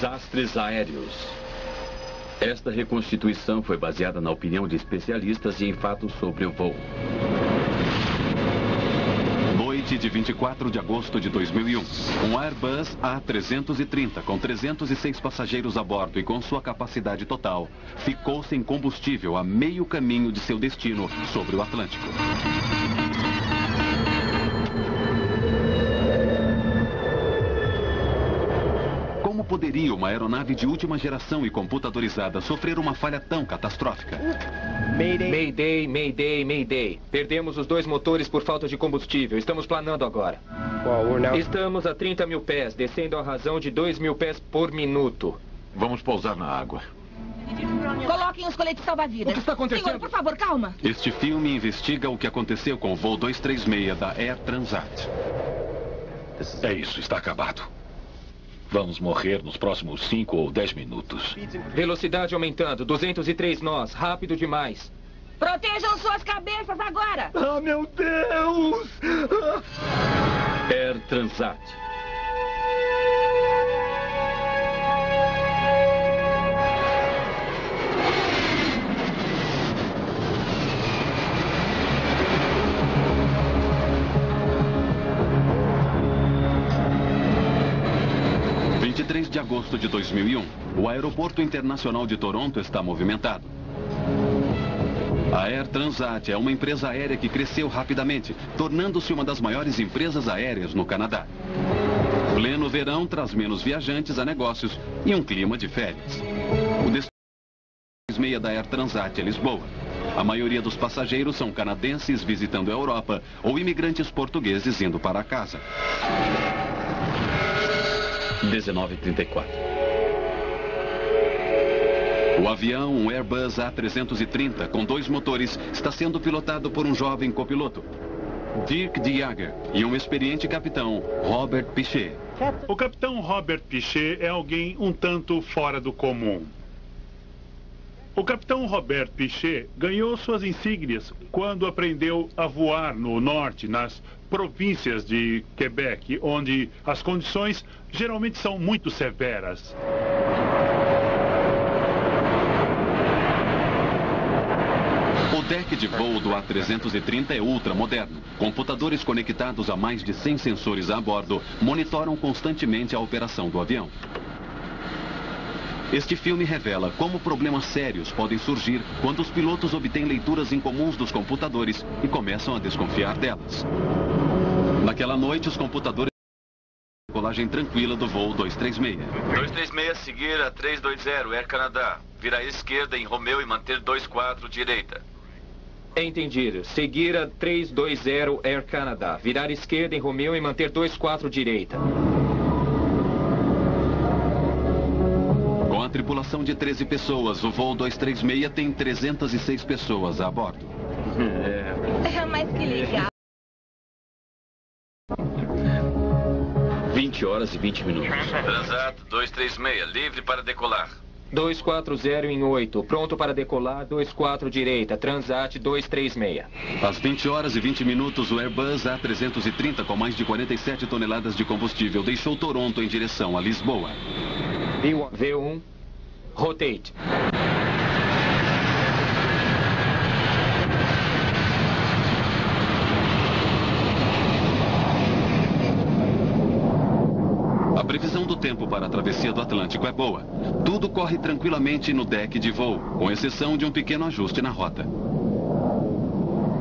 Desastres aéreos. Esta reconstituição foi baseada na opinião de especialistas e em fatos sobre o voo. Noite de 24 de agosto de 2001. Um Airbus A330 com 306 passageiros a bordo e com sua capacidade total ficou sem combustível a meio caminho de seu destino sobre o Atlântico. Como poderia uma aeronave de última geração e computadorizada sofrer uma falha tão catastrófica? Mayday, Mayday, Mayday. Perdemos os 2 motores por falta de combustível. Estamos planando agora. Estamos a 30 mil pés, descendo à razão de 2.000 pés por minuto. Vamos pousar na água. Coloquem os coletes salva-vidas. O que está acontecendo? Senhor, por favor, calma. Este filme investiga o que aconteceu com o voo 236 da Air Transat. É isso, está acabado. Vamos morrer nos próximos 5 ou 10 minutos. Velocidade aumentando, 203 nós, rápido demais. Protejam suas cabeças agora. Ah, meu Deus! Air Transat. De agosto de 2001, o aeroporto internacional de Toronto está movimentado. A Air Transat é uma empresa aérea que cresceu rapidamente, tornando-se uma das maiores empresas aéreas no Canadá. Pleno verão traz menos viajantes a negócios e um clima de férias. O destino 236 da Air Transat é Lisboa. A maioria dos passageiros são canadenses visitando a Europa ou imigrantes portugueses indo para casa. 19h34. O avião, um Airbus A330 com 2 motores, está sendo pilotado por um jovem copiloto, Dirk de Jager, e um experiente capitão, Robert Pichet. O capitão Robert Pichet é alguém um tanto fora do comum. O capitão Robert Pichet ganhou suas insígnias quando aprendeu a voar no norte, nas províncias de Quebec, onde as condições geralmente são muito severas. O deck de voo do A330 é ultramoderno. Computadores conectados a mais de 100 sensores a bordo monitoram constantemente a operação do avião. Este filme revela como problemas sérios podem surgir quando os pilotos obtêm leituras incomuns dos computadores e começam a desconfiar delas. Naquela noite, os computadores a decolagem tranquila do voo 236. 236, seguir a 320, Air Canada. Virar à esquerda em Romeu e manter 24 direita. Entendido. Seguir a 320 Air Canada. Virar esquerda em Romeu e manter 24 direita. Com a tripulação de 13 pessoas, o voo 236 tem 306 pessoas a bordo. Mas que legal. 20 horas e 20 minutos. Transat 236, livre para decolar. 240 em 8, pronto para decolar, 24 direita, Transat 236. Às 20 horas e 20 minutos, o Airbus A330, com mais de 47 toneladas de combustível, deixou Toronto em direção a Lisboa. V1, rotate. A previsão do tempo para a travessia do Atlântico é boa. Tudo corre tranquilamente no deck de voo, com exceção de um pequeno ajuste na rota.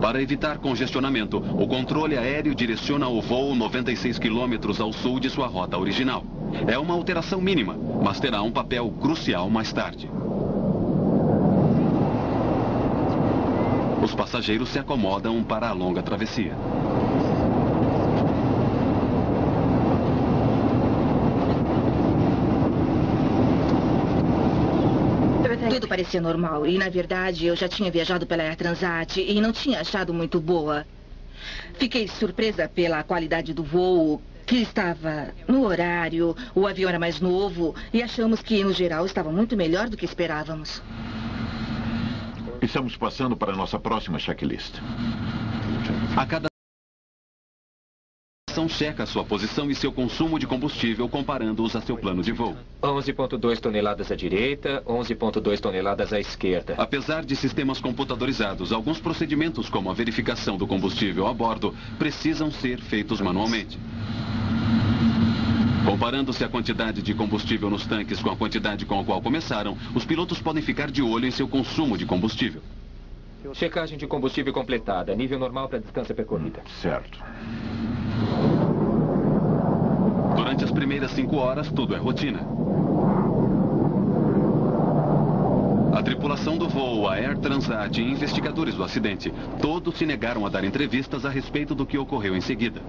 Para evitar congestionamento, o controle aéreo direciona o voo 96 quilômetros ao sul de sua rota original. É uma alteração mínima, mas terá um papel crucial mais tarde. Os passageiros se acomodam para a longa travessia. Tudo parecia normal e, na verdade, eu já tinha viajado pela Air Transat e não tinha achado muito boa. Fiquei surpresa pela qualidade do voo, que estava no horário, o avião era mais novo e achamos que, no geral, estava muito melhor do que esperávamos. Estamos passando para a nossa próxima checklist. A cada tripulação checa sua posição e seu consumo de combustível comparando-os a seu plano de voo. 11,2 toneladas à direita, 11,2 toneladas à esquerda. Apesar de sistemas computadorizados, alguns procedimentos como a verificação do combustível a bordo precisam ser feitos manualmente. Comparando-se a quantidade de combustível nos tanques com a quantidade com a qual começaram, os pilotos podem ficar de olho em seu consumo de combustível. Checagem de combustível completada. Nível normal para a distância percorrida. Certo. Durante as primeiras 5 horas, tudo é rotina. A tripulação do voo, a Air Transat e investigadores do acidente, todos se negaram a dar entrevistas a respeito do que ocorreu em seguida.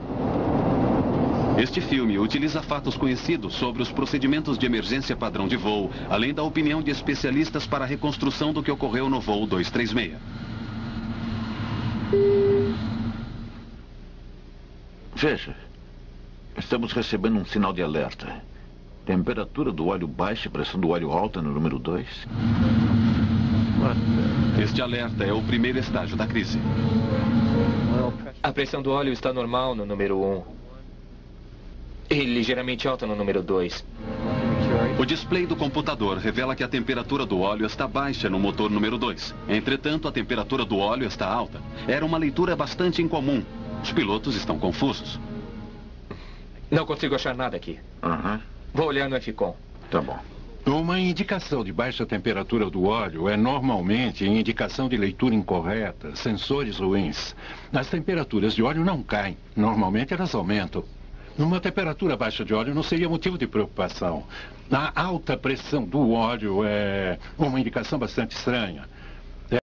Este filme utiliza fatos conhecidos sobre os procedimentos de emergência padrão de voo, além da opinião de especialistas para a reconstrução do que ocorreu no voo 236. Veja, estamos recebendo um sinal de alerta. Temperatura do óleo baixa e pressão do óleo alta no número 2. Este alerta é o primeiro estágio da crise. A pressão do óleo está normal no número 1. E ligeiramente alta no número 2. O display do computador revela que a temperatura do óleo está baixa no motor número 2. Entretanto, a temperatura do óleo está alta. Era uma leitura bastante incomum. Os pilotos estão confusos. Não consigo achar nada aqui. Vou olhar no FCOM. Tá bom. Uma indicação de baixa temperatura do óleo é normalmente indicação de leitura incorreta, sensores ruins. As temperaturas de óleo não caem. Normalmente elas aumentam. Uma temperatura baixa de óleo não seria motivo de preocupação. A alta pressão do óleo é uma indicação bastante estranha. É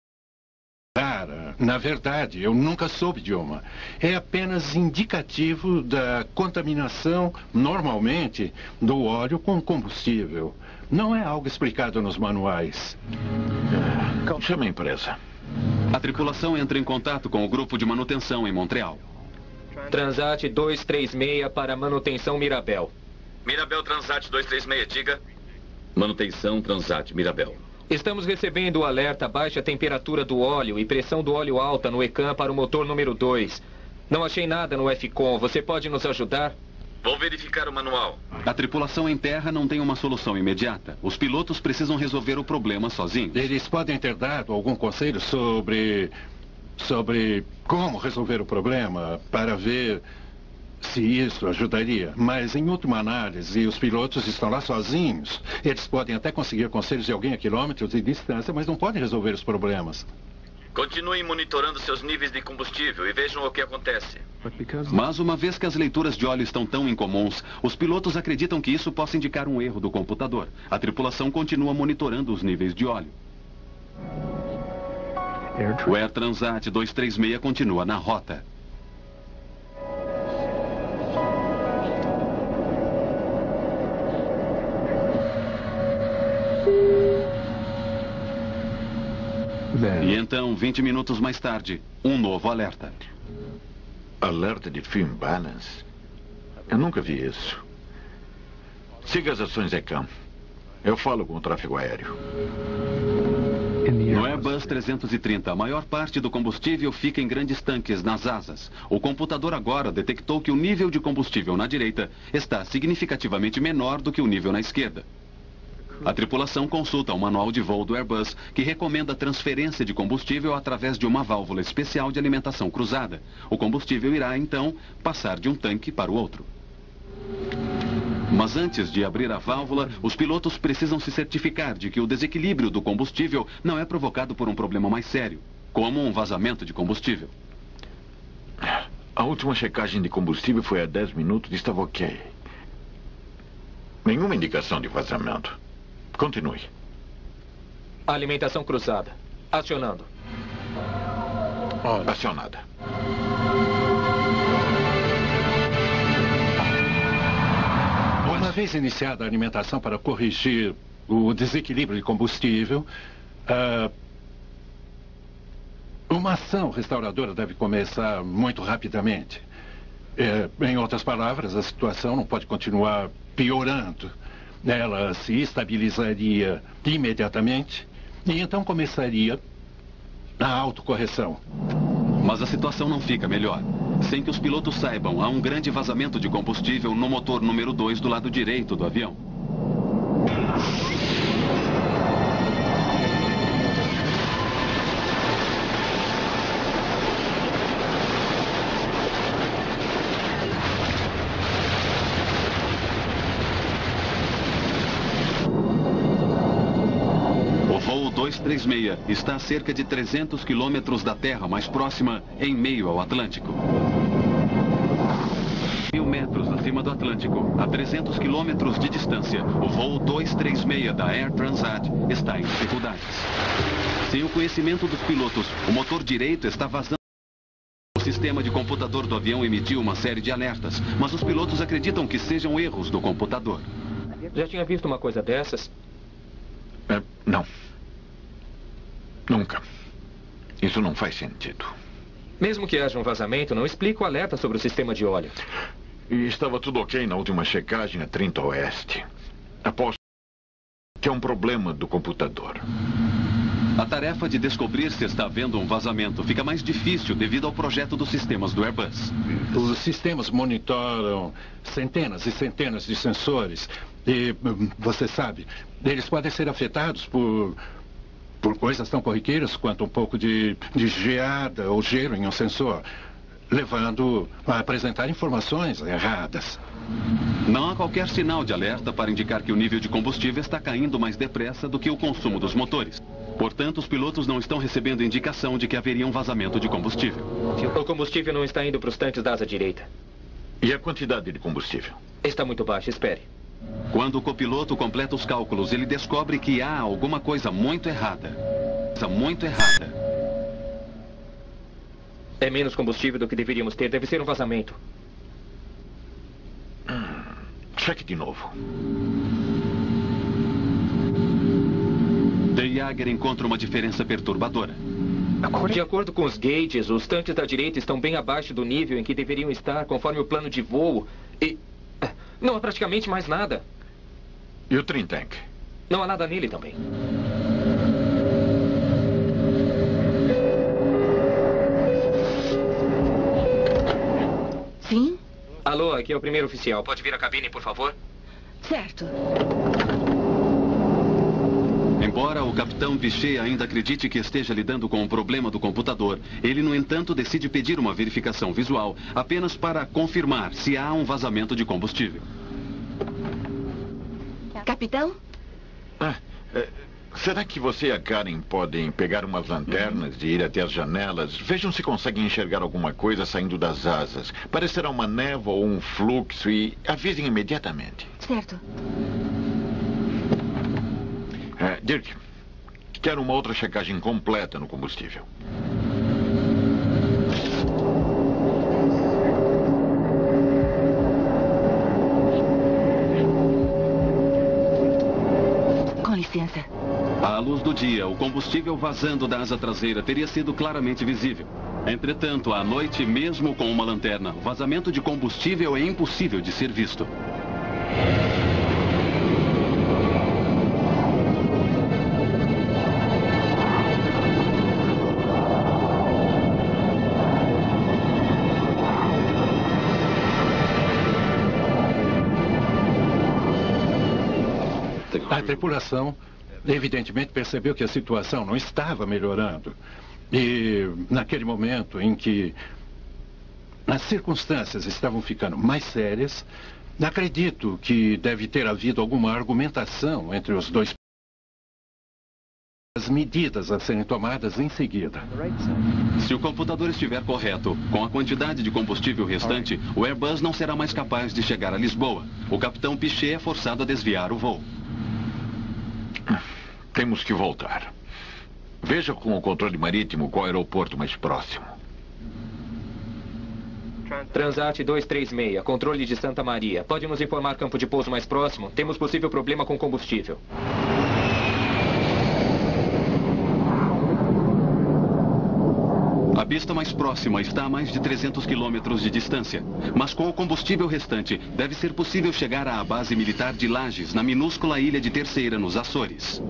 rara. Na verdade, eu nunca soube de uma. É apenas indicativo da contaminação, normalmente, do óleo com combustível. Não é algo explicado nos manuais. Chama a empresa. A tripulação entra em contato com o grupo de manutenção em Montreal. Transat 236 para manutenção Mirabel. Mirabel Transat 236, diga. Manutenção Transat Mirabel. Estamos recebendo o alerta baixa temperatura do óleo e pressão do óleo alta no ECAM para o motor número 2. Não achei nada no FCOM. Você pode nos ajudar? Vou verificar o manual. A tripulação em terra não tem uma solução imediata. Os pilotos precisam resolver o problema sozinhos. Eles podem ter dado algum conselho sobre como resolver o problema, para ver se isso ajudaria. Mas, em última análise, os pilotos estão lá sozinhos. Eles podem até conseguir conselhos de alguém a quilômetros de distância, mas não podem resolver os problemas. Continuem monitorando seus níveis de combustível e vejam o que acontece. Mas uma vez que as leituras de óleo estão tão incomuns, os pilotos acreditam que isso possa indicar um erro do computador. A tripulação continua monitorando os níveis de óleo. O Air Transat 236 continua na rota. E então, 20 minutos mais tarde, um novo alerta. Alerta de Film Balance? Eu nunca vi isso. Siga as ações ECAM. Eu falo com o tráfego aéreo. No Airbus 330, a maior parte do combustível fica em grandes tanques nas asas. O computador agora detectou que o nível de combustível na direita está significativamente menor do que o nível na esquerda. A tripulação consulta o manual de voo do Airbus, que recomenda a transferência de combustível através de uma válvula especial de alimentação cruzada. O combustível irá, então, passar de um tanque para o outro. Mas antes de abrir a válvula, os pilotos precisam se certificar de que o desequilíbrio do combustível não é provocado por um problema mais sério, como um vazamento de combustível. A última checagem de combustível foi há 10 minutos e estava ok. Nenhuma indicação de vazamento. Continue. Alimentação cruzada. Acionando. Acionada. Uma vez iniciada a alimentação para corrigir o desequilíbrio de combustível, uma ação restauradora deve começar muito rapidamente. Em outras palavras, a situação não pode continuar piorando. Ela se estabilizaria imediatamente e então começaria a autocorreção. Mas a situação não fica melhor. Sem que os pilotos saibam, há um grande vazamento de combustível no motor número 2 do lado direito do avião. O voo 236 está a cerca de 300 quilômetros da Terra mais próxima, em meio ao Atlântico. 1.000 metros acima do Atlântico, a 300 quilômetros de distância, o voo 236 da Air Transat está em dificuldades. Sem o conhecimento dos pilotos, o motor direito está vazando. O sistema de computador do avião emitiu uma série de alertas, mas os pilotos acreditam que sejam erros do computador. Já tinha visto uma coisa dessas? Não. Nunca. Isso não faz sentido. Mesmo que haja um vazamento, não explica o alerta sobre o sistema de óleo. E estava tudo ok na última checagem a 30 Oeste. Aposto que é um problema do computador. A tarefa de descobrir se está havendo um vazamento fica mais difícil devido ao projeto dos sistemas do Airbus. Os sistemas monitoram centenas e centenas de sensores. E, você sabe, eles podem ser afetados por coisas tão corriqueiras quanto um pouco de geada ou gelo em um sensor, levando a apresentar informações erradas. Não há qualquer sinal de alerta para indicar que o nível de combustível está caindo mais depressa do que o consumo dos motores. Portanto, os pilotos não estão recebendo indicação de que haveria um vazamento de combustível. O combustível não está indo para os tanques da asa direita. E a quantidade de combustível? Está muito baixa, espere. Quando o copiloto completa os cálculos, ele descobre que há alguma coisa muito errada. É menos combustível do que deveríamos ter. Deve ser um vazamento. Cheque de novo. De Jager encontra uma diferença perturbadora. De acordo com os gauges, os tanques da direita estão bem abaixo do nível em que deveriam estar, conforme o plano de voo. E não há praticamente mais nada. E o trim tank? Não há nada nele também. Sim? Alô, aqui é o primeiro oficial. Pode vir à cabine, por favor? Certo. Embora o capitão Vichet ainda acredite que esteja lidando com um problema do computador, ele, no entanto, decide pedir uma verificação visual apenas para confirmar se há um vazamento de combustível. Capitão? Será que você e a Karen podem pegar umas lanternas e ir até as janelas? Vejam se conseguem enxergar alguma coisa saindo das asas. Parecerá uma névoa ou um fluxo e avisem imediatamente. Certo. Dirk, quero uma outra checagem completa no combustível. Com licença. À luz do dia, o combustível vazando da asa traseira teria sido claramente visível. Entretanto, à noite, mesmo com uma lanterna, o vazamento de combustível é impossível de ser visto. A tripulação, evidentemente, percebeu que a situação não estava melhorando. E, naquele momento em que as circunstâncias estavam ficando mais sérias, acredito que deve ter havido alguma argumentação entre os dois. As medidas a serem tomadas em seguida. Se o computador estiver correto, com a quantidade de combustível restante, o Airbus não será mais capaz de chegar a Lisboa. O capitão Piché é forçado a desviar o voo. Temos que voltar. Veja com o controle marítimo qual aeroporto mais próximo. Transat 236, controle de Santa Maria. Pode nos informar campo de pouso mais próximo? Temos possível problema com combustível. A pista mais próxima está a mais de 300 quilômetros de distância. Mas com o combustível restante, deve ser possível chegar à base militar de Lajes, na minúscula ilha de Terceira, nos Açores.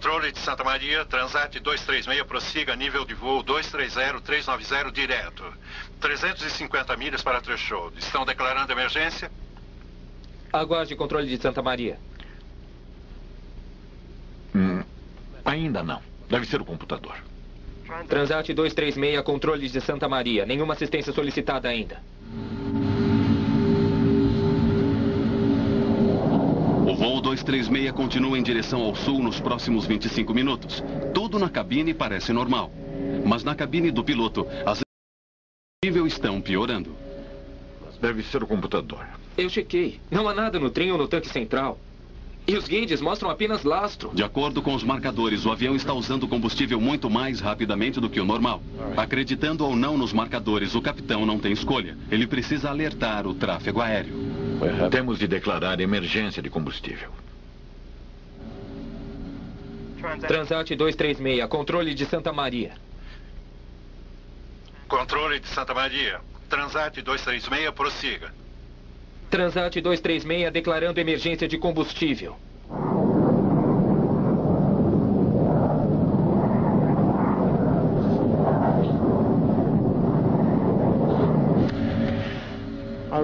Controle de Santa Maria, Transat 236, prossiga nível de voo 230-390 direto. 350 milhas para threshold. Estão declarando emergência? Aguarde controle de Santa Maria. Ainda não. Deve ser o computador. Transat 236, controles de Santa Maria. Nenhuma assistência solicitada ainda. O voo 236 continua em direção ao sul nos próximos 25 minutos. Tudo na cabine parece normal. Mas na cabine do piloto, as níveis estão piorando. Deve ser o computador. Eu chequei. Não há nada no trem ou no tanque central. E os gauges mostram apenas lastro. De acordo com os marcadores, o avião está usando combustível muito mais rapidamente do que o normal. Acreditando ou não nos marcadores, o capitão não tem escolha. Ele precisa alertar o tráfego aéreo. Temos de declarar emergência de combustível. Transat 236, controle de Santa Maria. Controle de Santa Maria, Transat 236, prossiga. Transat 236 declarando emergência de combustível.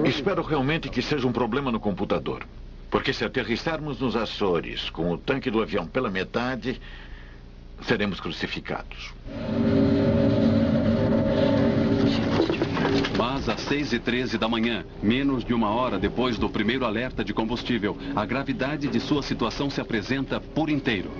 Espero realmente que seja um problema no computador. Porque se aterrissarmos nos Açores com o tanque do avião pela metade, seremos crucificados. Mas às 6h13 da manhã, menos de uma hora depois do primeiro alerta de combustível, a gravidade de sua situação se apresenta por inteiro.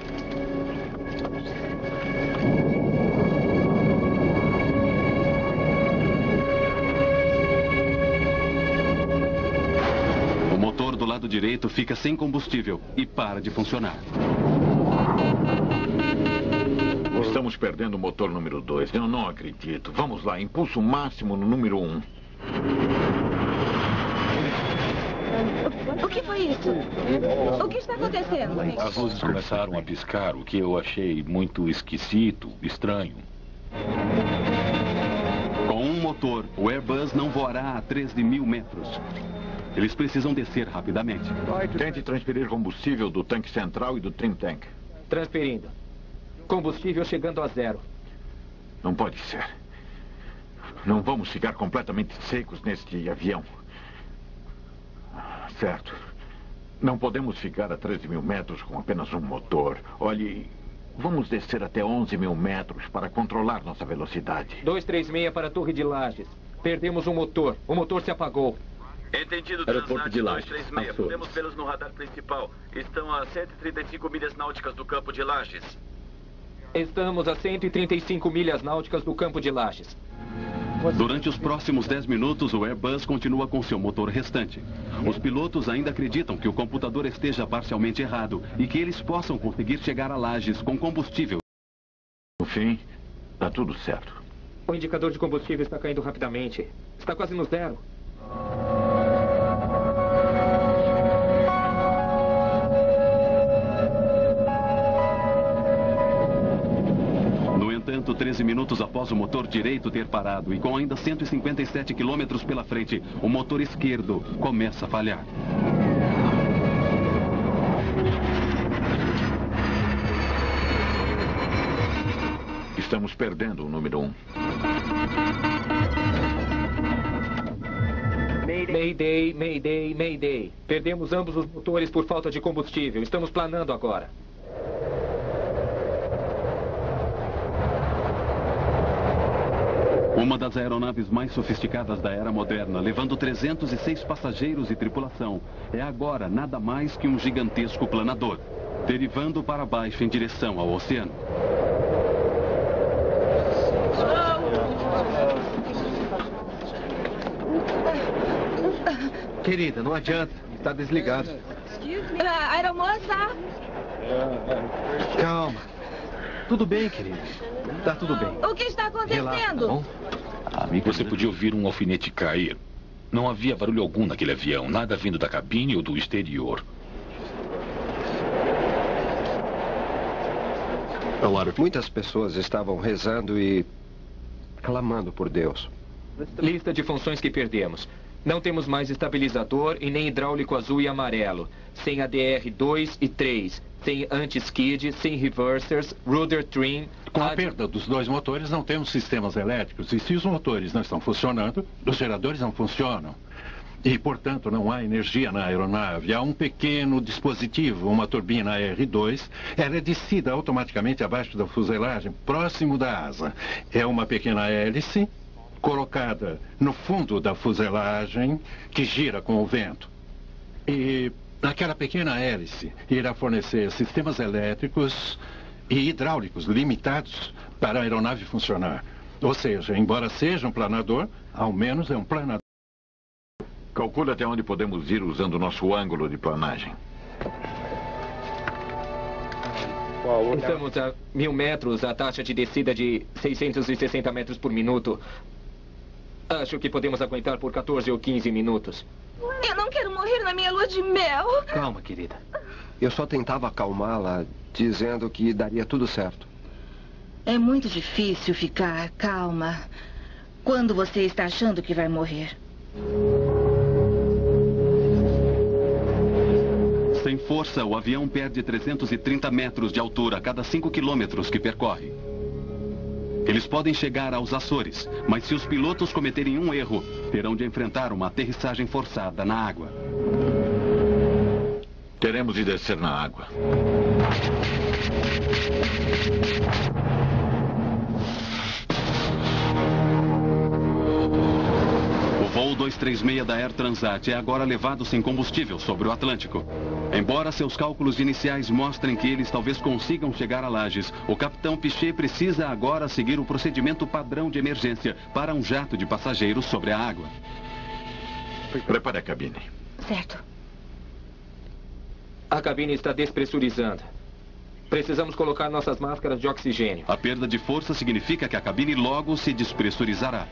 O motor do lado direito fica sem combustível e para de funcionar. Estamos perdendo o motor número 2. Eu não acredito. Vamos lá, impulso máximo no número 1. O que foi isso? O que está acontecendo? As luzes começaram a piscar, o que eu achei muito esquisito, estranho. Com um motor, o Airbus não voará a 13.000 metros. Eles precisam descer rapidamente. Tente transferir combustível do tanque central e do trim tank. Transferindo. Combustível chegando a 0. Não pode ser. Não vamos ficar completamente secos neste avião. Certo. Não podemos ficar a 13.000 metros com apenas um motor. Olhe, vamos descer até 11.000 metros para controlar nossa velocidade. 236 para a Torre de Lajes. Perdemos um motor. O motor se apagou. Entendido, Aeroporto de Lajes. 236. Podemos vê-los no radar principal. Estão a 135 milhas náuticas do campo de Lajes. Estamos a 135 milhas náuticas do campo de Lajes. Durante os próximos 10 minutos, o Airbus continua com seu motor restante. Os pilotos ainda acreditam que o computador esteja parcialmente errado e que eles possam conseguir chegar a Lajes com combustível. No fim, está tudo certo. O indicador de combustível está caindo rapidamente. Está quase no 0. No entanto, 13 minutos após o motor direito ter parado e com ainda 157 quilômetros pela frente, o motor esquerdo começa a falhar. Estamos perdendo o número 1. Mayday, Mayday, Mayday. Perdemos ambos os motores por falta de combustível. Estamos planando agora. Uma das aeronaves mais sofisticadas da era moderna, levando 306 passageiros e tripulação, é agora nada mais que um gigantesco planador, derivando para baixo em direção ao oceano. Querida, não adianta. Está desligado. Aeromoça! Calma. Tudo bem, querida. Tá tudo bem. O que está acontecendo? Relaxa, tá bom? Você podia ouvir um alfinete cair. Não havia barulho algum naquele avião. Nada vindo da cabine ou do exterior. Muitas pessoas estavam rezando e clamando por Deus. Lista de funções que perdemos. Não temos mais estabilizador e nem hidráulico azul e amarelo. Sem ADR 2 e 3. sem anti-skid, sem reversers, rudder trim... Com a perda dos dois motores, não temos sistemas elétricos. E se os motores não estão funcionando, os geradores não funcionam. E, portanto, não há energia na aeronave. Há um pequeno dispositivo, uma turbina R2. Ela é descida automaticamente abaixo da fuselagem, próximo da asa. É uma pequena hélice colocada no fundo da fuselagem que gira com o vento. E aquela pequena hélice irá fornecer sistemas elétricos e hidráulicos limitados para a aeronave funcionar. Ou seja, embora seja um planador, ao menos é um planador. Calcule até onde podemos ir usando o nosso ângulo de planagem. Estamos a 1000 metros, a taxa de descida de 660 metros por minuto. Acho que podemos aguentar por 14 ou 15 minutos. Eu não quero morrer na minha lua de mel. Calma, querida. Eu só tentava acalmá-la, dizendo que daria tudo certo. É muito difícil ficar calma quando você está achando que vai morrer. Sem força, o avião perde 330 metros de altura a cada 5 quilômetros que percorre. Eles podem chegar aos Açores, mas se os pilotos cometerem um erro, terão de enfrentar uma aterrissagem forçada na água. Teremos de descer na água. O voo 236 da Air Transat é agora levado sem combustível sobre o Atlântico. Embora seus cálculos iniciais mostrem que eles talvez consigam chegar a Lajes, o capitão Piché precisa agora seguir o procedimento padrão de emergência para um jato de passageiros sobre a água. Prepare a cabine. Certo. A cabine está despressurizando. Precisamos colocar nossas máscaras de oxigênio. A perda de força significa que a cabine logo se despressurizará.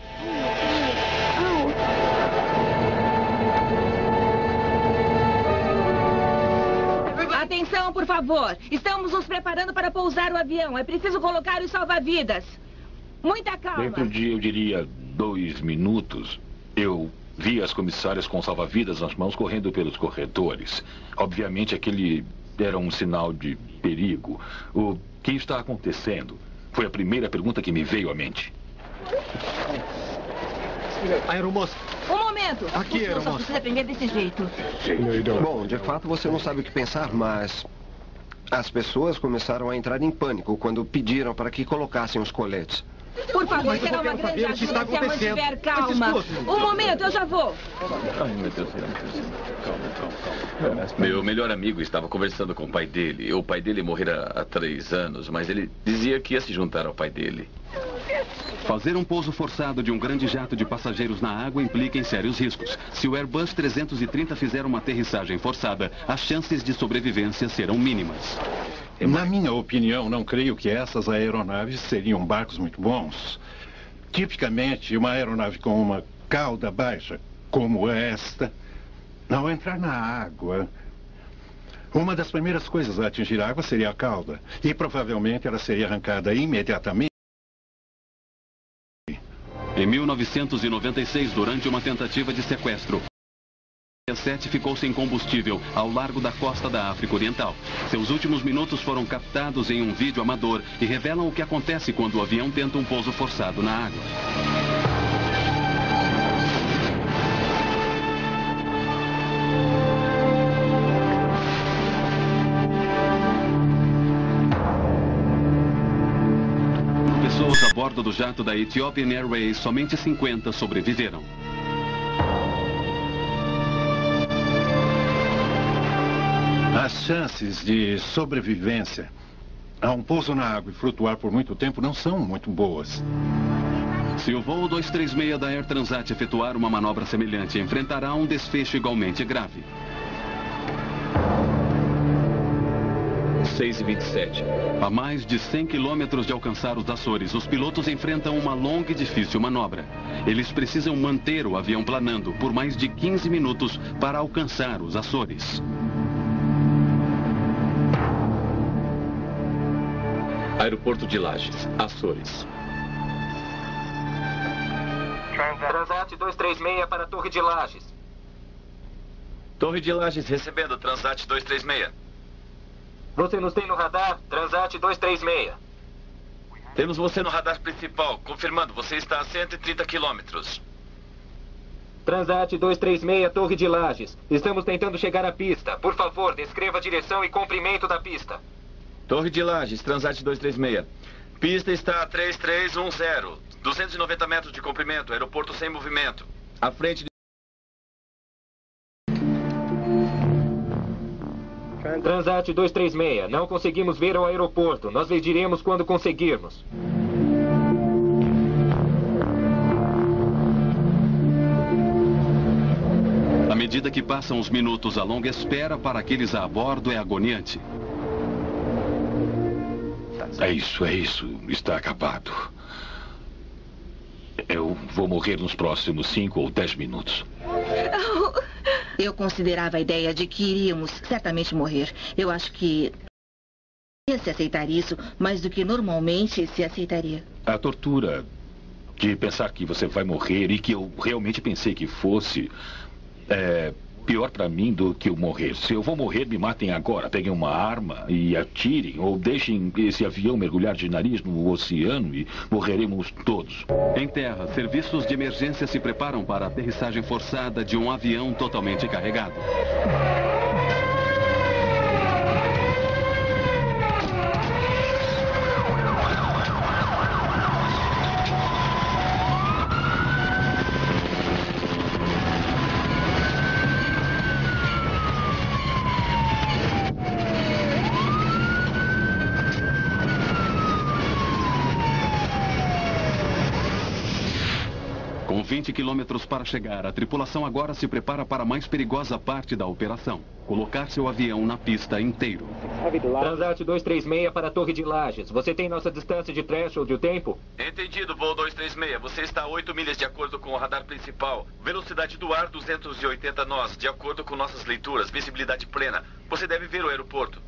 Atenção, por favor. Estamos nos preparando para pousar o avião. É preciso colocar os salva-vidas. Muita calma. Dentro de, eu diria, 2 minutos, eu vi as comissárias com salva-vidas nas mãos correndo pelos corredores. Obviamente, aquele era um sinal de perigo. O que está acontecendo? Foi a primeira pergunta que me veio à mente. Aeromoça. Um momento. Aqui, aeromoça. Só precisa aprender desse jeito. Bom, de fato você não sabe o que pensar, mas as pessoas começaram a entrar em pânico quando pediram para que colocassem os coletes. Por favor, será uma grande ajuda se a mantiver calma. Um momento, eu já vou. Ai, meu Deus. Calma. Meu melhor amigo estava conversando com o pai dele. O pai dele morrera há 3 anos, mas ele dizia que ia se juntar ao pai dele. Fazer um pouso forçado de um grande jato de passageiros na água implica em sérios riscos. Se o Airbus 330 fizer uma aterrissagem forçada, as chances de sobrevivência serão mínimas. Na minha opinião, não creio que essas aeronaves seriam barcos muito bons. Tipicamente, uma aeronave com uma cauda baixa, como esta, ao entrar na água, uma das primeiras coisas a atingir a água seria a cauda. E provavelmente ela seria arrancada imediatamente. Em 1996, durante uma tentativa de sequestro, a 7 ficou sem combustível ao largo da costa da África Oriental. Seus últimos minutos foram captados em um vídeo amador e revelam o que acontece quando o avião tenta um pouso forçado na água. Pessoas a bordo do jato da Ethiopian Airways, somente 50 sobreviveram. As chances de sobrevivência a um pouso na água e flutuar por muito tempo não são muito boas. Se o voo 236 da Air Transat efetuar uma manobra semelhante, enfrentará um desfecho igualmente grave. 6h27. A mais de 100 quilômetros de alcançar os Açores, os pilotos enfrentam uma longa e difícil manobra. Eles precisam manter o avião planando por mais de 15 minutos para alcançar os Açores. Aeroporto de Lajes, Açores. Transat 236 para a Torre de Lajes. Torre de Lajes recebendo Transat 236. Você nos tem no radar? Transat 236. Temos você no radar principal. Confirmando, você está a 130 quilômetros. Transat 236, Torre de Lages. Estamos tentando chegar à pista. Por favor, descreva a direção e comprimento da pista. Torre de Lages, Transat 236. Pista está a 3310. 290 metros de comprimento. Aeroporto sem movimento. À frente de... Transat 236. Não conseguimos ver o aeroporto. Nós lhe diremos quando conseguirmos. À medida que passam os minutos, a longa espera para aqueles a bordo é agoniante. É isso. Está acabado. Eu vou morrer nos próximos 5 ou 10 minutos. Eu considerava a ideia de que iríamos certamente morrer. Eu acho que se aceitar isso mais do que normalmente se aceitaria. A tortura de pensar que você vai morrer e que eu realmente pensei que fosse é pior para mim do que eu morrer. Se eu vou morrer, me matem agora. Peguem uma arma e atirem, ou deixem esse avião mergulhar de nariz no oceano e morreremos todos. Em terra, serviços de emergência se preparam para a aterrissagem forçada de um avião totalmente carregado. Com 20 quilômetros para chegar, a tripulação agora se prepara para a mais perigosa parte da operação. Colocar seu avião na pista inteiro. Transat 236 para a Torre de Lages. Você tem nossa distância de threshold e o tempo? Entendido, voo 236. Você está a 8 milhas de acordo com o radar principal. Velocidade do ar 280 nós, de acordo com nossas leituras. Visibilidade plena. Você deve ver o aeroporto.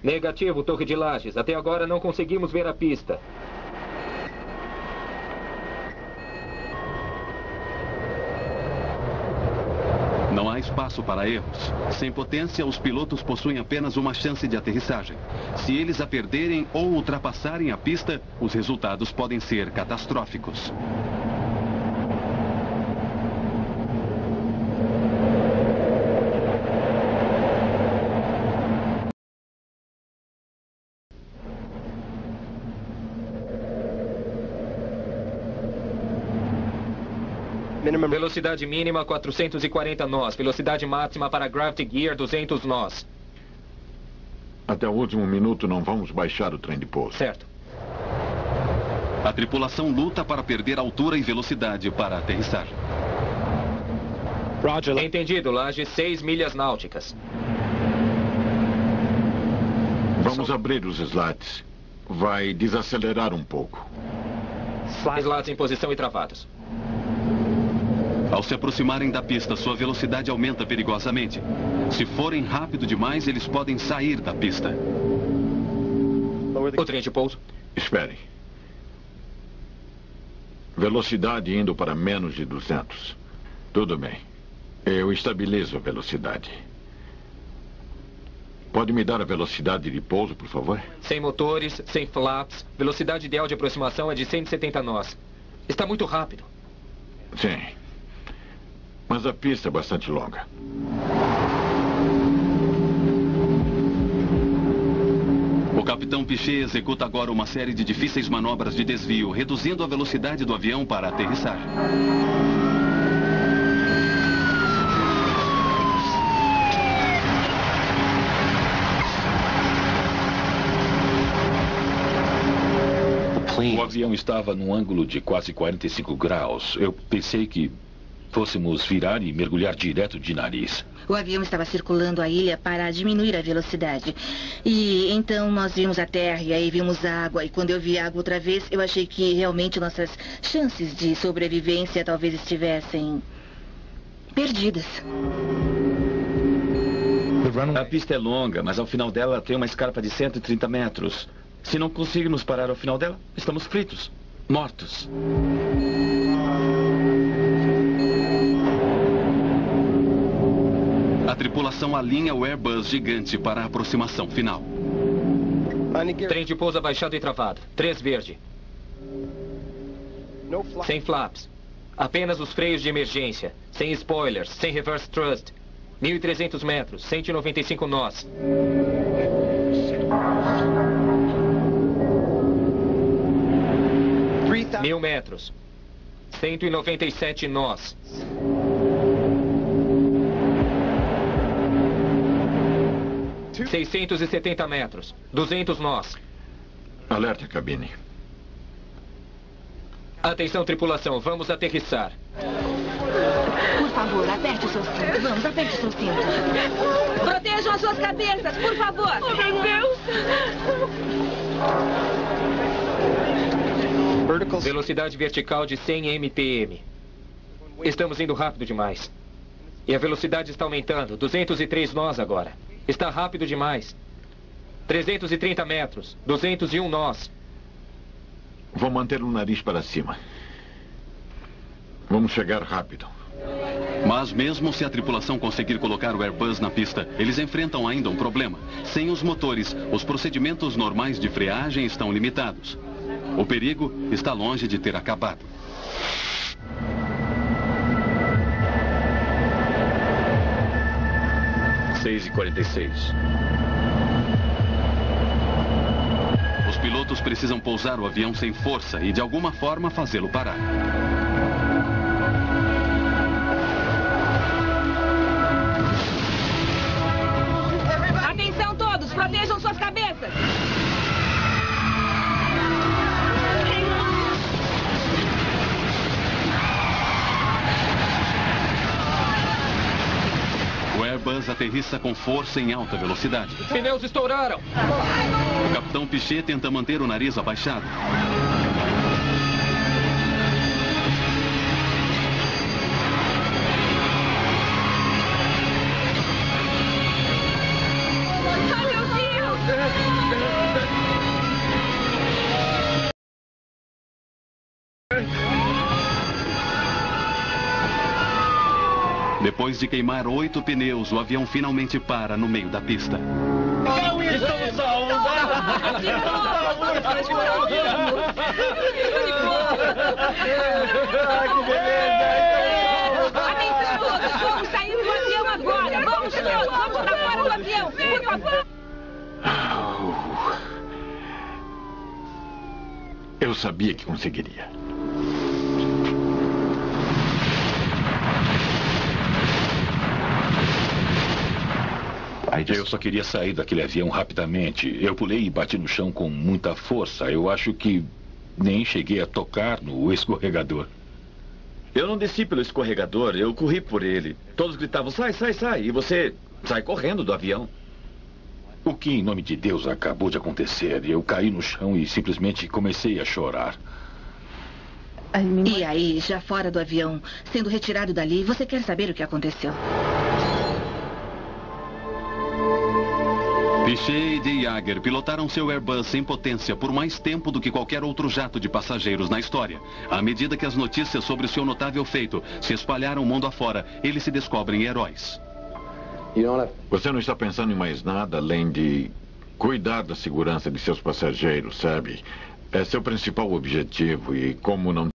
Negativo, Torre de Lages. Até agora não conseguimos ver a pista. Não há espaço para erros. Sem potência, os pilotos possuem apenas uma chance de aterrissagem. Se eles a perderem ou ultrapassarem a pista, os resultados podem ser catastróficos. Velocidade mínima 440 nós. Velocidade máxima para Gravity Gear 200 nós. Até o último minuto não vamos baixar o trem de pouso. Certo. A tripulação luta para perder altura e velocidade para a aterrissagem. Roger. Entendido, Laje, 6 milhas náuticas. Vamos abrir os slides. Vai desacelerar um pouco. Slides em posição e travados. Ao se aproximarem da pista, sua velocidade aumenta perigosamente. Se forem rápido demais, eles podem sair da pista. O trem de pouso. Esperem. Velocidade indo para menos de 200. Tudo bem. Eu estabilizo a velocidade. Pode me dar a velocidade de pouso, por favor? Sem motores, sem flaps. Velocidade ideal de aproximação é de 170 nós. Está muito rápido. Sim. Mas a pista é bastante longa. O capitão Piché executa agora uma série de difíceis manobras de desvio, reduzindo a velocidade do avião para a aterrissagem. O avião estava num ângulo de quase 45 graus. Eu pensei que fôssemos virar e mergulhar direto de nariz. O avião estava circulando a ilha para diminuir a velocidade. E então nós vimos a terra e aí vimos a água. E quando eu vi a água outra vez, eu achei que realmente nossas chances de sobrevivência talvez estivessem perdidas. A pista é longa, mas ao final dela tem uma escarpa de 130 metros. Se não conseguirmos parar ao final dela, estamos fritos, mortos. A tripulação alinha o Airbus gigante para a aproximação final. Trem de pouso abaixado e travado. 3 verde. Sem flaps. Apenas os freios de emergência. Sem spoilers. Sem reverse thrust. 1.300 metros. 195 nós. 1.000 metros. 197 nós. 670 metros. 200 nós. Alerte a cabine. Atenção, tripulação. Vamos aterrissar. Por favor, aperte o seu cinto. Vamos, aperte o seu cinto. Protejam as suas cabeças, por favor. Oh, meu Deus. Velocidade vertical de 100 mpm. Estamos indo rápido demais. E a velocidade está aumentando. 203 nós agora. Está rápido demais. 330 metros. 201 nós. Vou manter o nariz para cima. Vamos chegar rápido. Mas mesmo se a tripulação conseguir colocar o Airbus na pista, eles enfrentam ainda um problema. Sem os motores, os procedimentos normais de freagem estão limitados. O perigo está longe de ter acabado. Às 6h46. Os pilotos precisam pousar o avião sem força e de alguma forma fazê-lo parar. Atenção todos, protejam suas cabeças. O Airbus aterrissa com força em alta velocidade. Pneus estouraram. O capitão Piché tenta manter o nariz abaixado. Ai, meu Deus! Depois de queimar 8 pneus, o avião finalmente para no meio da pista. Estamos salvos! Que beleza! Atenção todos, vamos sair do avião agora! Vamos todos, vamos para fora do avião, por favor! Eu sabia que conseguiria. Eu só queria sair daquele avião rapidamente. Eu pulei e bati no chão com muita força. Eu acho que nem cheguei a tocar no escorregador. Eu não desci pelo escorregador, eu corri por ele. Todos gritavam, sai, sai, sai. E você sai correndo do avião. O que, em nome de Deus, acabou de acontecer? Eu caí no chão e simplesmente comecei a chorar. E aí, já fora do avião, sendo retirado dali, você quer saber o que aconteceu? Piché e de Jager pilotaram seu Airbus em potência por mais tempo do que qualquer outro jato de passageiros na história. À medida que as notícias sobre o seu notável feito se espalharam mundo afora, eles se descobrem heróis. Você não está pensando em mais nada além de cuidar da segurança de seus passageiros, sabe? É seu principal objetivo e como não...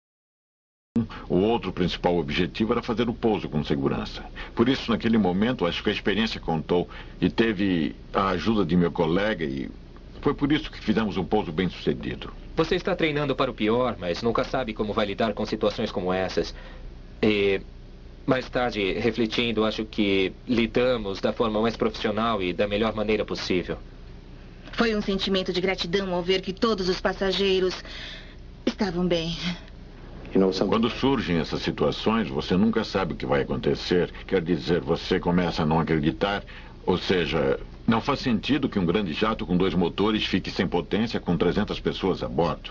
O outro principal objetivo era fazer o pouso com segurança. Por isso, naquele momento, acho que a experiência contou e teve a ajuda de meu colega e foi por isso que fizemos um pouso bem sucedido. Você está treinando para o pior, mas nunca sabe como vai lidar com situações como essas. E mais tarde, refletindo, acho que lidamos da forma mais profissional e da melhor maneira possível. Foi um sentimento de gratidão ao ver que todos os passageiros estavam bem. Quando surgem essas situações, você nunca sabe o que vai acontecer. Quer dizer, você começa a não acreditar. Ou seja, não faz sentido que um grande jato com 2 motores fique sem potência com 300 pessoas a bordo.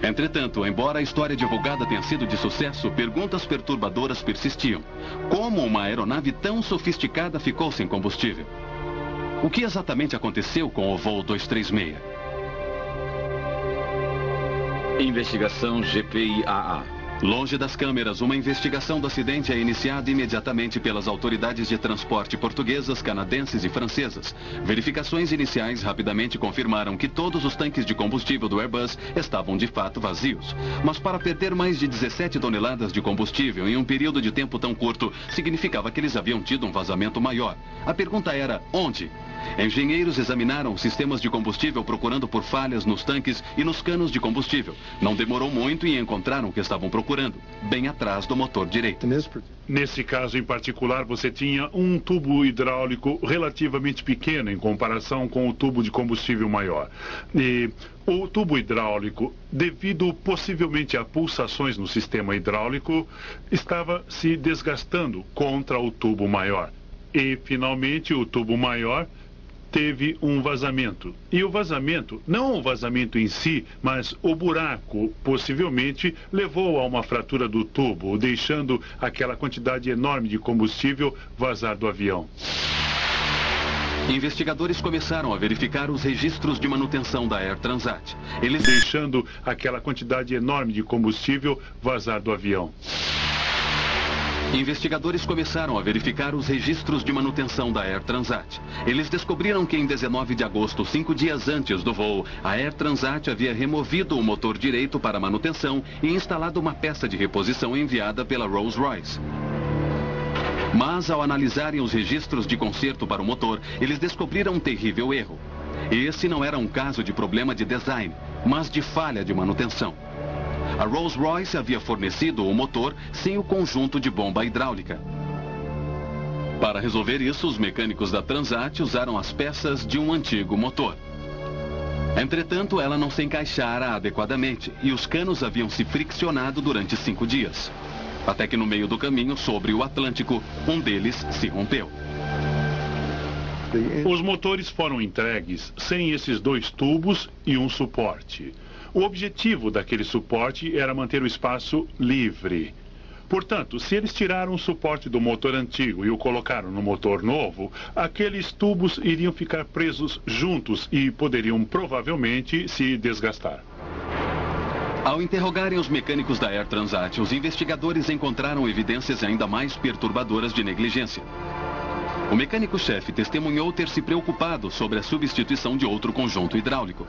Entretanto, embora a história divulgada tenha sido de sucesso, perguntas perturbadoras persistiam. Como uma aeronave tão sofisticada ficou sem combustível? O que exatamente aconteceu com o voo 236? Investigação GPIAA. Longe das câmeras, uma investigação do acidente é iniciada imediatamente pelas autoridades de transporte portuguesas, canadenses e francesas. Verificações iniciais rapidamente confirmaram que todos os tanques de combustível do Airbus estavam de fato vazios. Mas para perder mais de 17 toneladas de combustível em um período de tempo tão curto, significava que eles haviam tido um vazamento maior. A pergunta era, onde? Engenheiros examinaram sistemas de combustível procurando por falhas nos tanques e nos canos de combustível. Não demorou muito e encontraram o que estavam procurando, bem atrás do motor direito. Nesse caso em particular, você tinha um tubo hidráulico relativamente pequeno em comparação com o tubo de combustível maior. E o tubo hidráulico, devido possivelmente a pulsações no sistema hidráulico, estava se desgastando contra o tubo maior. E, finalmente, o tubo maior teve um vazamento. E o vazamento, não o vazamento em si, mas o buraco, possivelmente, levou a uma fratura do tubo, deixando aquela quantidade enorme de combustível vazar do avião. Investigadores começaram a verificar os registros de manutenção da Air Transat. Eles deixando aquela quantidade enorme de combustível vazar do avião. Investigadores começaram a verificar os registros de manutenção da Air Transat. Eles descobriram que em 19 de agosto, 5 dias antes do voo, a Air Transat havia removido o motor direito para manutenção e instalado uma peça de reposição enviada pela Rolls-Royce. Mas, ao analisarem os registros de conserto para o motor, eles descobriram um terrível erro. Esse não era um caso de problema de design, mas de falha de manutenção. A Rolls-Royce havia fornecido o motor sem o conjunto de bomba hidráulica. Para resolver isso, os mecânicos da Transat usaram as peças de um antigo motor. Entretanto, ela não se encaixara adequadamente e os canos haviam se friccionado durante 5 dias. Até que no meio do caminho, sobre o Atlântico, um deles se rompeu. Os motores foram entregues sem esses 2 tubos e um suporte. O objetivo daquele suporte era manter o espaço livre. Portanto, se eles tiraram o suporte do motor antigo e o colocaram no motor novo, aqueles tubos iriam ficar presos juntos e poderiam provavelmente se desgastar. Ao interrogarem os mecânicos da Air Transat, os investigadores encontraram evidências ainda mais perturbadoras de negligência. O mecânico-chefe testemunhou ter se preocupado sobre a substituição de outro conjunto hidráulico.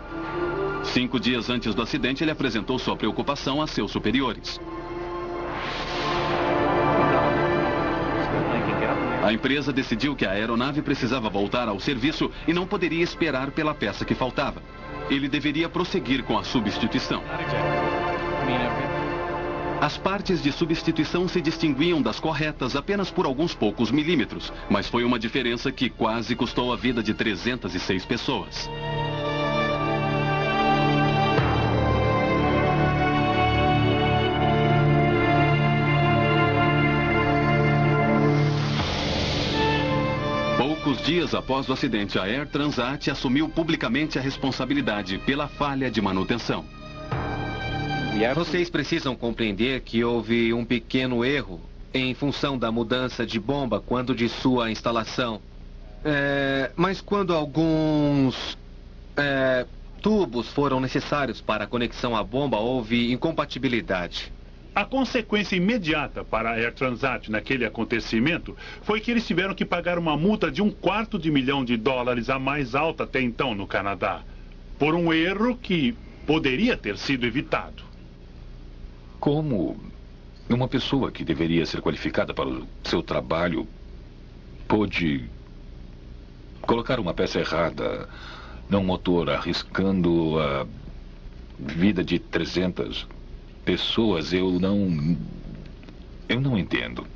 5 dias antes do acidente, ele apresentou sua preocupação a seus superiores. A empresa decidiu que a aeronave precisava voltar ao serviço e não poderia esperar pela peça que faltava. Ele deveria prosseguir com a substituição. As partes de substituição se distinguiam das corretas apenas por alguns poucos milímetros, mas foi uma diferença que quase custou a vida de 306 pessoas. Poucos dias após o acidente, a Air Transat assumiu publicamente a responsabilidade pela falha de manutenção. Vocês precisam compreender que houve um pequeno erro em função da mudança de bomba quando de sua instalação. Mas quando alguns tubos foram necessários para a conexão à bomba, houve incompatibilidade. A consequência imediata para a Air Transat naquele acontecimento foi que eles tiveram que pagar uma multa de $250 milhão, a mais alta até então no Canadá, por um erro que poderia ter sido evitado. Como uma pessoa que deveria ser qualificada para o seu trabalho pôde colocar uma peça errada num motor, arriscando a vida de 300 pessoas, eu não entendo.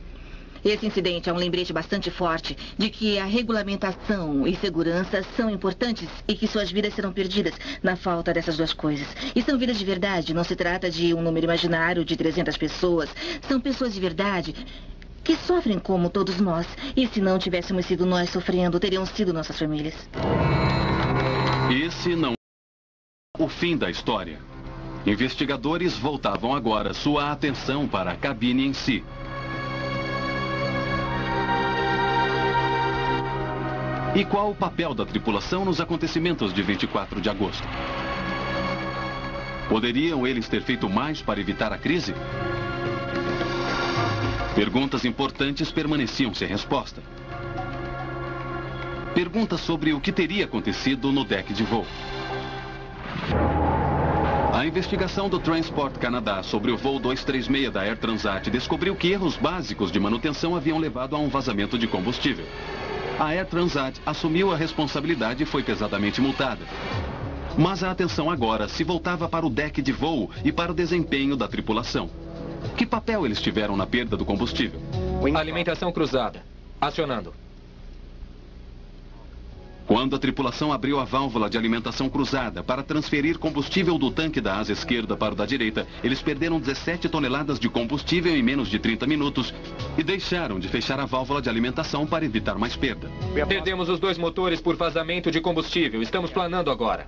Esse incidente é um lembrete bastante forte de que a regulamentação e segurança são importantes e que suas vidas serão perdidas na falta dessas 2 coisas. E são vidas de verdade, não se trata de um número imaginário de 300 pessoas. São pessoas de verdade que sofrem como todos nós. E se não tivéssemos sido nós sofrendo, teriam sido nossas famílias. Esse não é o fim da história. Investigadores voltavam agora sua atenção para a cabine em si. E qual o papel da tripulação nos acontecimentos de 24 de agosto? Poderiam eles ter feito mais para evitar a crise? Perguntas importantes permaneciam sem resposta. Perguntas sobre o que teria acontecido no deck de voo. A investigação do Transport Canada sobre o voo 236 da Air Transat descobriu que erros básicos de manutenção haviam levado a um vazamento de combustível. A Air Transat assumiu a responsabilidade e foi pesadamente multada. Mas a atenção agora se voltava para o deck de voo e para o desempenho da tripulação. Que papel eles tiveram na perda do combustível? Alimentação cruzada. Acionando. Quando a tripulação abriu a válvula de alimentação cruzada para transferir combustível do tanque da asa esquerda para o da direita, eles perderam 17 toneladas de combustível em menos de 30 minutos e deixaram de fechar a válvula de alimentação para evitar mais perda. Perdemos os 2 motores por vazamento de combustível. Estamos planando agora.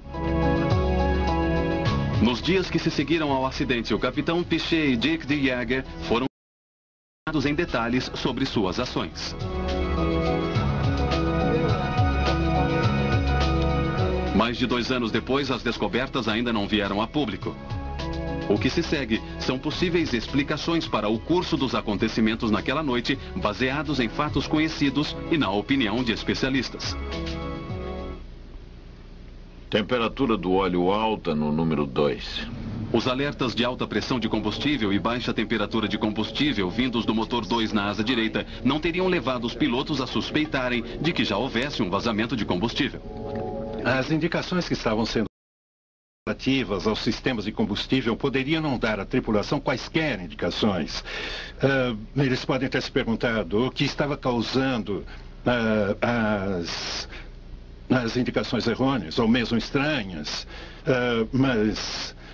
Nos dias que se seguiram ao acidente, o capitão Piché e Dick de Jager foram informados em detalhes sobre suas ações. Mais de 2 anos depois, as descobertas ainda não vieram a público. O que se segue são possíveis explicações para o curso dos acontecimentos naquela noite, baseados em fatos conhecidos e na opinião de especialistas. Temperatura do óleo alta no número 2. Os alertas de alta pressão de combustível e baixa temperatura de combustível vindos do motor 2 na asa direita não teriam levado os pilotos a suspeitarem de que já houvesse um vazamento de combustível. As indicações que estavam sendo relativas aos sistemas de combustível poderiam não dar à tripulação quaisquer indicações. Eles podem ter se perguntado o que estava causando as indicações errôneas ou mesmo estranhas,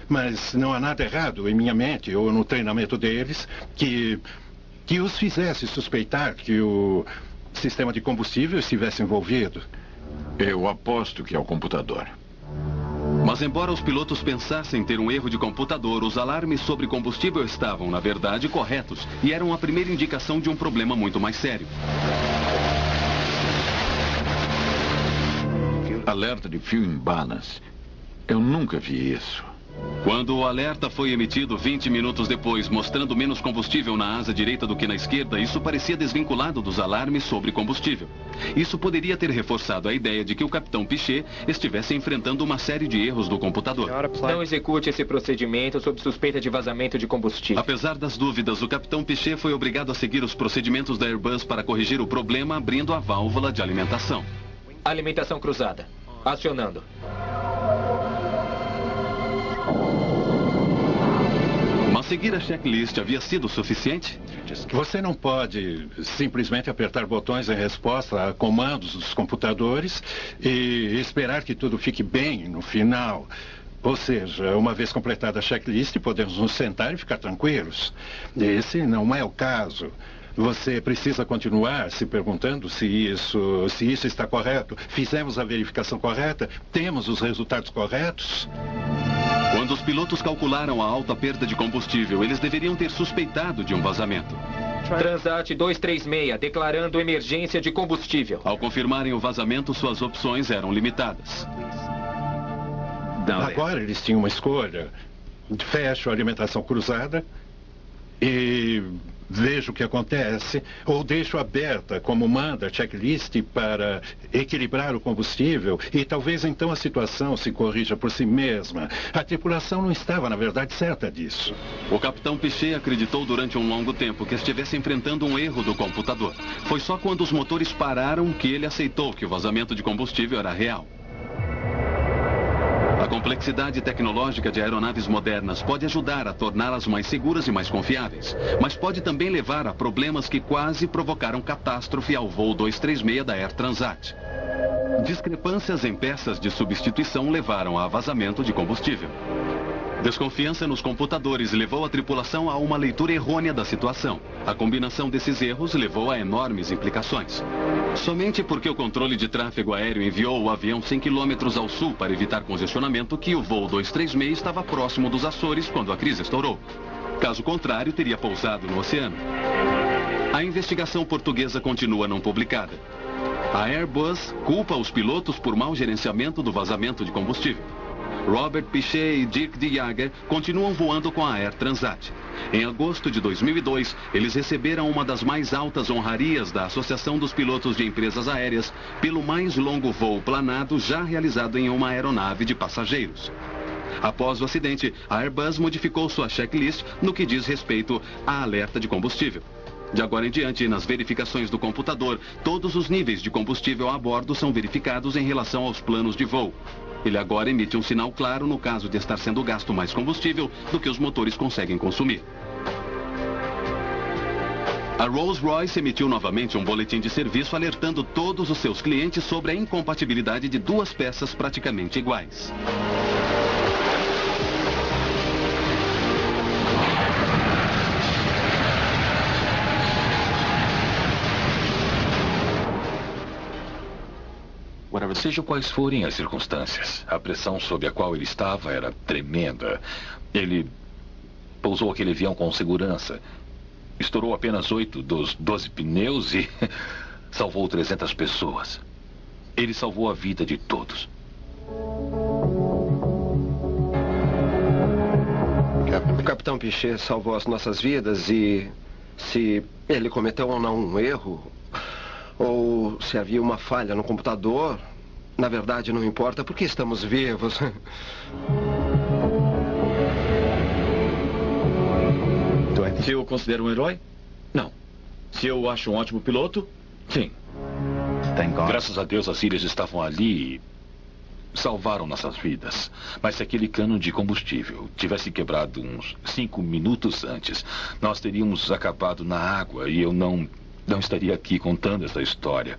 mas não há nada errado em minha mente ou no treinamento deles que os fizesse suspeitar que o sistema de combustível estivesse envolvido. Eu aposto que é o computador. Mas embora os pilotos pensassem ter um erro de computador, os alarmes sobre combustível estavam, na verdade, corretos e eram a primeira indicação de um problema muito mais sério. Alerta de fuel imbalance. Eu nunca vi isso. Quando o alerta foi emitido 20 minutos depois, mostrando menos combustível na asa direita do que na esquerda, isso parecia desvinculado dos alarmes sobre combustível. Isso poderia ter reforçado a ideia de que o capitão Piché estivesse enfrentando uma série de erros do computador. Não execute esse procedimento sob suspeita de vazamento de combustível. Apesar das dúvidas, o capitão Piché foi obrigado a seguir os procedimentos da Airbus para corrigir o problema, abrindo a válvula de alimentação. Alimentação cruzada. Acionando. Mas seguir a checklist havia sido suficiente? Você não pode simplesmente apertar botões em resposta a comandos dos computadores e esperar que tudo fique bem no final. Ou seja, uma vez completada a checklist, podemos nos sentar e ficar tranquilos. Esse não é o caso. Você precisa continuar se perguntando se isso está correto. Fizemos a verificação correta? Temos os resultados corretos? Quando os pilotos calcularam a alta perda de combustível, eles deveriam ter suspeitado de um vazamento. Transat 236, declarando emergência de combustível. Ao confirmarem o vazamento, suas opções eram limitadas. Agora eles tinham uma escolha. Fecho a alimentação cruzada e vejo o que acontece, ou deixo aberta, como manda a checklist, para equilibrar o combustível e talvez então a situação se corrija por si mesma. A tripulação não estava, na verdade, certa disso. O capitão Piché acreditou durante um longo tempo que estivesse enfrentando um erro do computador. Foi só quando os motores pararam que ele aceitou que o vazamento de combustível era real. A complexidade tecnológica de aeronaves modernas pode ajudar a torná-las mais seguras e mais confiáveis, mas pode também levar a problemas que quase provocaram catástrofe ao voo 236 da Air Transat. Discrepâncias em peças de substituição levaram a vazamento de combustível. Desconfiança nos computadores levou a tripulação a uma leitura errônea da situação. A combinação desses erros levou a enormes implicações. Somente porque o controle de tráfego aéreo enviou o avião 100 km ao sul para evitar congestionamento que o voo 236 estava próximo dos Açores quando a crise estourou. Caso contrário, teria pousado no oceano. A investigação portuguesa continua não publicada. A Airbus culpa os pilotos por mau gerenciamento do vazamento de combustível. Robert Piché e Dirk de Jager continuam voando com a Air Transat. Em agosto de 2002, eles receberam uma das mais altas honrarias da Associação dos Pilotos de Empresas Aéreas pelo mais longo voo planado já realizado em uma aeronave de passageiros. Após o acidente, a Airbus modificou sua checklist no que diz respeito a alerta de combustível. De agora em diante, nas verificações do computador, todos os níveis de combustível a bordo são verificados em relação aos planos de voo. Ele agora emite um sinal claro no caso de estar sendo gasto mais combustível do que os motores conseguem consumir. A Rolls-Royce emitiu novamente um boletim de serviço alertando todos os seus clientes sobre a incompatibilidade de duas peças praticamente iguais. Seja quais forem as circunstâncias, a pressão sob a qual ele estava era tremenda. Ele pousou aquele avião com segurança, estourou apenas 8 dos 12 pneus e salvou 300 pessoas. Ele salvou a vida de todos. O Capitão Piché salvou as nossas vidas e se ele cometeu ou não um erro, ou se havia uma falha no computador, na verdade não importa porque estamos vivos. Se eu considero um herói? Não. Se eu acho um ótimo piloto? Sim. Graças a Deus as ilhas estavam ali e salvaram nossas vidas. Mas se aquele cano de combustível tivesse quebrado uns 5 minutos antes, nós teríamos acabado na água e eu não estaria aqui contando essa história.